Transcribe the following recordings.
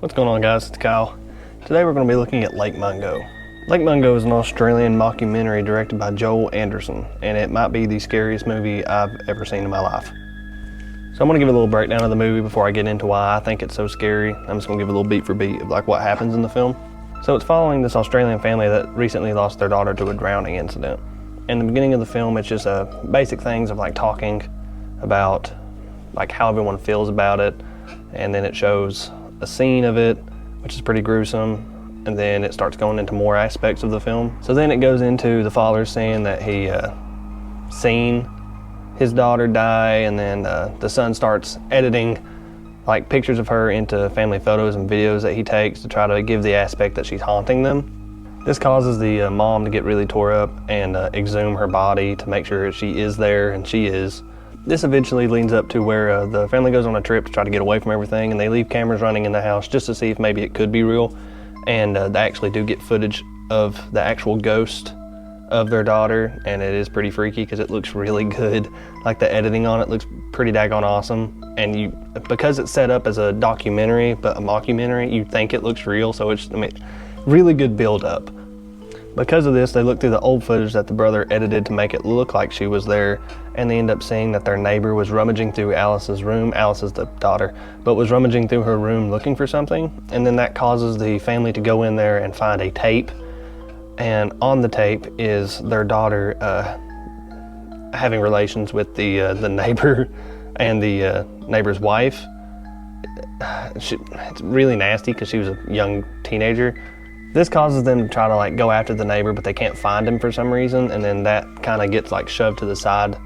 What's going on, guys? It's Kyle. Today we're going to be looking at Lake Mungo. Lake Mungo is an Australian mockumentary directed by Joel Anderson, and it might be the scariest movie I've ever seen in my life. So I'm going to give a little breakdown of the movie before I get into why I think it's so scary. I'm just going to give a little beat for beat of like what happens in the film. So it's following this Australian family that recently lost their daughter to a drowning incident. In the beginning of the film, it's just basic things of like talking about like how everyone feels about it, and then it shows a scene of it, which is pretty gruesome, and then it starts going into more aspects of the film. So then it goes into the father saying that he seen his daughter die, and then the son starts editing like pictures of her into family photos and videos that he takes to try to give the aspect that she's haunting them. This causes the mom to get really tore up and exhume her body to make sure she is there, and she is. This eventually leads up to where the family goes on a trip to try to get away from everything, and they leave cameras running in the house just to see if maybe it could be real. And they actually do get footage of the actual ghost of their daughter, and it is pretty freaky because it looks really good. Like the editing on it looks pretty daggone awesome. And because it's set up as a documentary, but a mockumentary, you think it looks real, so it's, really good build up. Because of this, they look through the old footage that the brother edited to make it look like she was there, and they end up seeing that their neighbor was rummaging through Alice's room. Alice is the daughter, but was rummaging through her room looking for something, and then that causes the family to go in there and find a tape, and on the tape is their daughter having relations with the neighbor and the neighbor's wife. It's really nasty because she was a young teenager. This causes them to try to like go after the neighbor, but they can't find him for some reason, and then that kind of gets like shoved to the side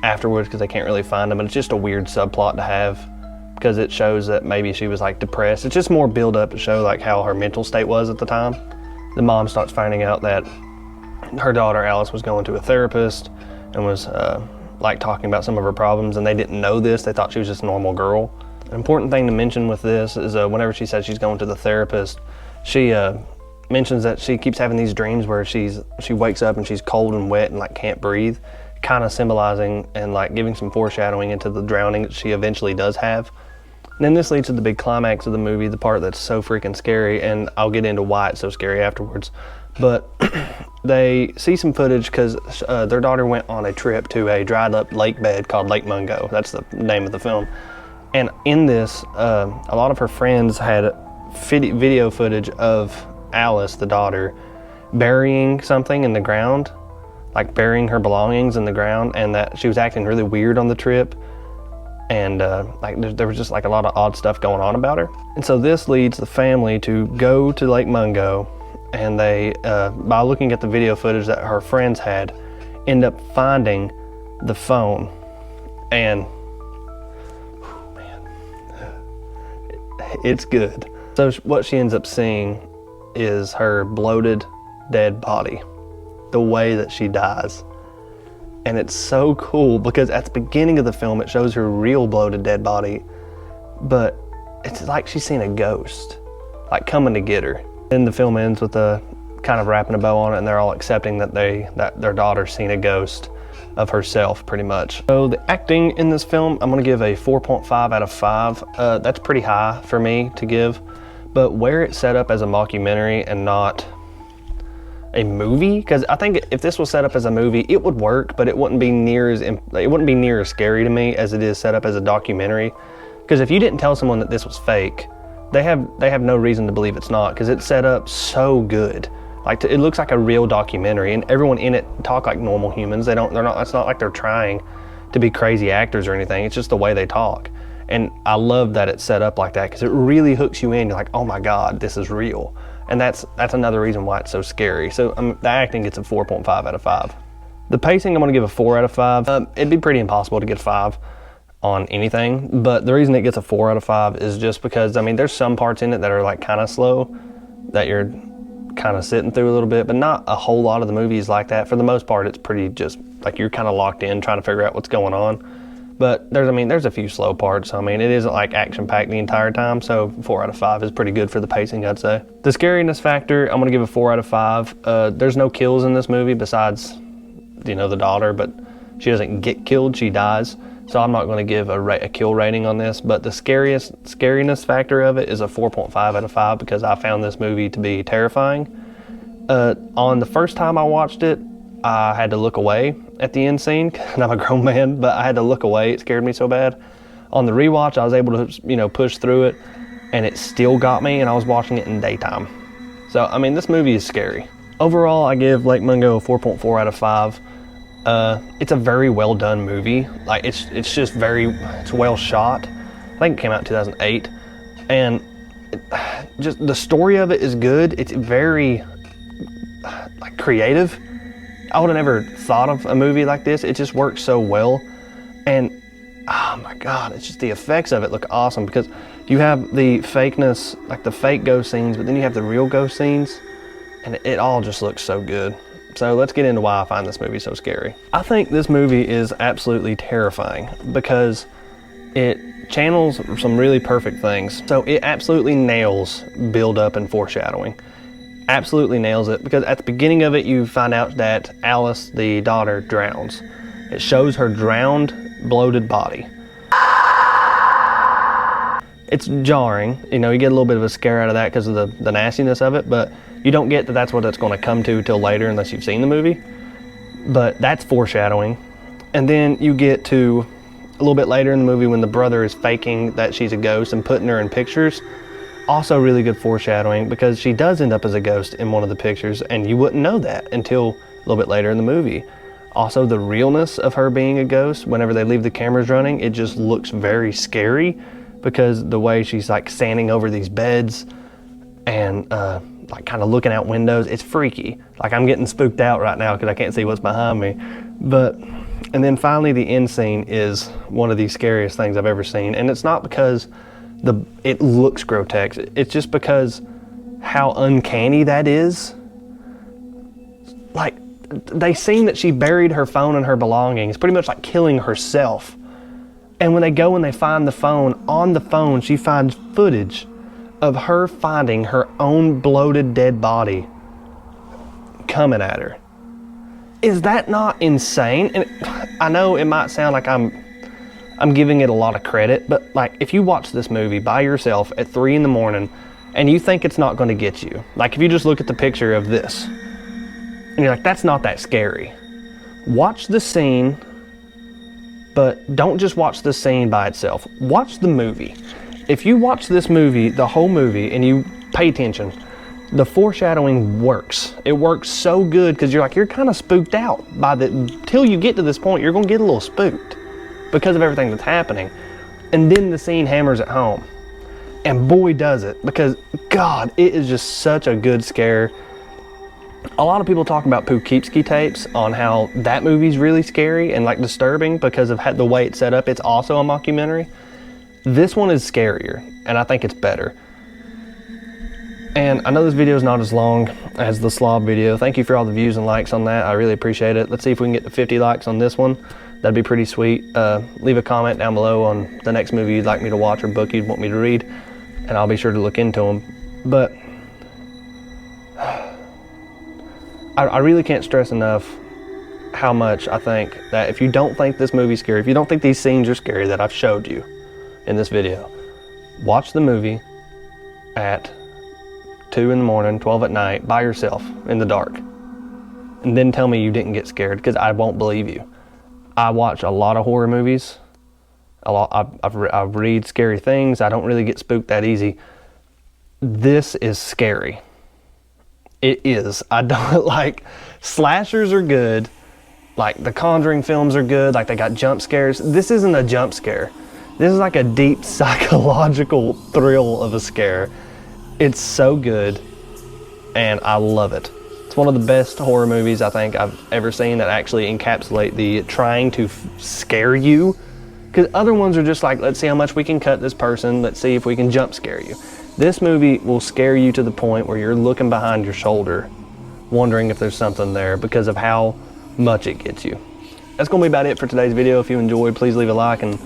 afterwards because they can't really find him. And it's just a weird subplot to have because it shows that maybe she was like depressed. It's just more build up to show like how her mental state was at the time. The mom starts finding out that her daughter Alice was going to a therapist and was like talking about some of her problems, and they didn't know this. They thought she was just a normal girl. An important thing to mention with this is whenever she says she's going to the therapist, she mentions that she keeps having these dreams where she wakes up and she's cold and wet and like can't breathe, kind of symbolizing and like giving some foreshadowing into the drowning that she eventually does have. And then this leads to the big climax of the movie, the part that's so freaking scary, and I'll get into why it's so scary afterwards. But they see some footage because their daughter went on a trip to a dried up lake bed called Lake Mungo. That's the name of the film. And in this, a lot of her friends had video footage of Alice, the daughter, burying something in the ground, like burying her belongings in the ground, and that she was acting really weird on the trip, and like there was just like a lot of odd stuff going on about her. And so this leads the family to go to Lake Mungo, and they, by looking at the video footage that her friends had, end up finding the phone, and man, it's good. So what she ends up seeing is her bloated, dead body, the way that she dies. And it's so cool because at the beginning of the film, it shows her real bloated, dead body, but it's like she's seen a ghost, like coming to get her. Then the film ends with a kind of wrapping a bow on it, and they're all accepting that their daughter's seen a ghost of herself, pretty much. So the acting in this film, I'm gonna give a 4.5 out of 5. That's pretty high for me to give. But where it's set up as a mockumentary and not a movie, because I think if this was set up as a movie, it would work, but it wouldn't be near as scary to me as it is set up as a documentary. Because if you didn't tell someone that this was fake, they have no reason to believe it's not, because it's set up so good. Like it looks like a real documentary, and everyone in it talk like normal humans. It's not like they're trying to be crazy actors or anything. It's just the way they talk. And I love that it's set up like that because it really hooks you in. You're like, oh my God, this is real. And that's another reason why it's so scary. So the acting gets a 4.5 out of 5. The pacing, I'm gonna give a 4 out of 5. It'd be pretty impossible to get 5 on anything, but the reason it gets a 4 out of 5 is just because, there's some parts in it that are like kind of slow, that you're kind of sitting through a little bit, but not a whole lot of the movies like that. For the most part, it's pretty just like you're kind of locked in trying to figure out what's going on. But there's a few slow parts. It isn't like action-packed the entire time, so 4 out of 5 is pretty good for the pacing, I'd say. The scariness factor, I'm gonna give a 4 out of 5. There's no kills in this movie besides, the daughter, but she doesn't get killed, she dies. so I'm not going to give a kill rating on this, but the scariness factor of it is a 4.5 out of 5 because I found this movie to be terrifying. On the first time I watched it, I had to look away at the end scene, and I'm a grown man, but I had to look away. It scared me so bad. On the rewatch, I was able to, push through it, and it still got me, and I was watching it in daytime. So, I mean, this movie is scary. Overall, I give Lake Mungo a 4.4 out of 5. It's a very well done movie. Like, it's it's well shot. I think it came out in 2008, and just the story of it is good. It's very creative. I would have never thought of a movie like this. It just works so well, and oh my god, it's just the effects of it look awesome because you have the fakeness, like the fake ghost scenes, but then you have the real ghost scenes, and it all just looks so good. So let's get into why I find this movie so scary. I think this movie is absolutely terrifying because it channels some really perfect things. So it absolutely nails build up and foreshadowing. Absolutely nails it because at the beginning of it you find out that Alice, the daughter, drowns. It shows her drowned, bloated body. It's jarring, you get a little bit of a scare out of that because of the nastiness of it, but you don't get that that's what it's going to come to till later unless you've seen the movie. But that's foreshadowing. And then you get to a little bit later in the movie when the brother is faking that she's a ghost and putting her in pictures. Also really good foreshadowing because she does end up as a ghost in one of the pictures, and you wouldn't know that until a little bit later in the movie. Also, the realness of her being a ghost, whenever they leave the cameras running, it just looks very scary because the way she's standing over these beds and kind of looking out windows, it's freaky. I'm getting spooked out right now because I can't see what's behind me. And then finally the end scene is one of the scariest things I've ever seen, and it's not because it looks grotesque. It's just because how uncanny that is. They seem that she buried her phone and her belongings, pretty much killing herself. And when they go and they find the phone, on the phone she finds footage of her finding her own bloated dead body coming at her. Is that not insane? And I know it might sound like I'm giving it a lot of credit, but if you watch this movie by yourself at 3 in the morning and you think it's not going to get you, if you just look at the picture of this and you're that's not that scary. Watch the scene, but don't just watch the scene by itself. Watch the movie. If you watch this movie, the whole movie, and you pay attention, the foreshadowing works. It works so good because you're kind of spooked out till you get to this point. You're going to get a little spooked because of everything that's happening. And then the scene hammers it home. And boy does it, because God, it is just such a good scare. A lot of people talk about Poughkeepsie tapes on how that movie's really scary and disturbing because of the way it's set up. It's also a mockumentary. This one is scarier, and I think it's better. And I know this video is not as long as the slob video. Thank you for all the views and likes on that. I really appreciate it. Let's see if we can get to 50 likes on this one. That'd be pretty sweet. Leave a comment down below on the next movie you'd like me to watch or book you'd want me to read, and I'll be sure to look into them. But I really can't stress enough how much I think that if you don't think this movie's scary, if you don't think these scenes are scary that I've showed you in this video, watch the movie at 2 in the morning, 12 at night, by yourself in the dark, and then tell me you didn't get scared, because I won't believe you. I watch a lot of horror movies. I read scary things. I don't really get spooked that easy. This is scary. It is. I don't slashers are good. The Conjuring films are good. They got jump scares. This isn't a jump scare. This is a deep psychological thrill of a scare. It's so good, and I love it. It's one of the best horror movies I think I've ever seen that actually encapsulate the trying to scare you. Because other ones are just let's see how much we can cut this person. Let's see if we can jump scare you. This movie will scare you to the point where you're looking behind your shoulder, wondering if there's something there because of how much it gets you. That's going to be about it for today's video. If you enjoyed, please leave a like and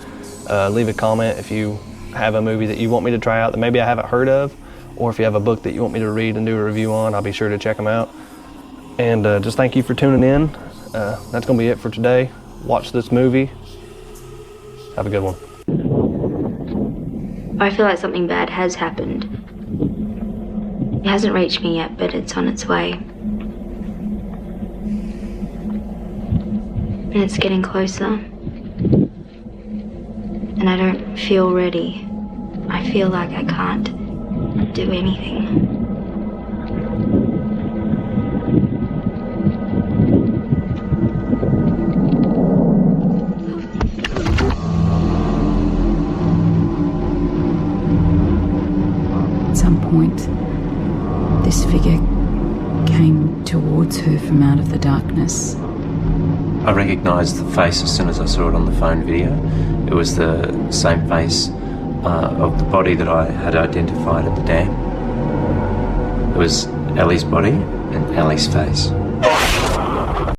leave a comment if you have a movie that you want me to try out that maybe I haven't heard of, or if you have a book that you want me to read and do a review on, I'll be sure to check them out. And just thank you for tuning in. That's going to be it for today. Watch this movie Have a good one. I feel like something bad has happened. It hasn't reached me yet, but it's on its way. And it's getting closer. And I don't feel ready. I feel like I can't do anything. At some point, this figure came towards her from out of the darkness. I recognised the face as soon as I saw it on the phone video. It was the same face of the body that I had identified at the dam. It was Ellie's body and Ellie's face.